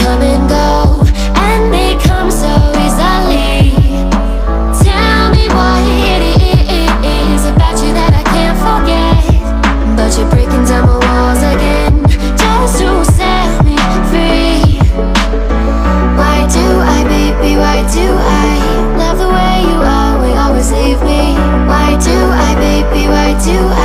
come and go, and they come so easily. Tell me what it is about you that I can't forget, but you're breaking down my walls again, just to set me free. Why do I, baby, why do I love the way you are, will always leave me? Why do I, baby, why do I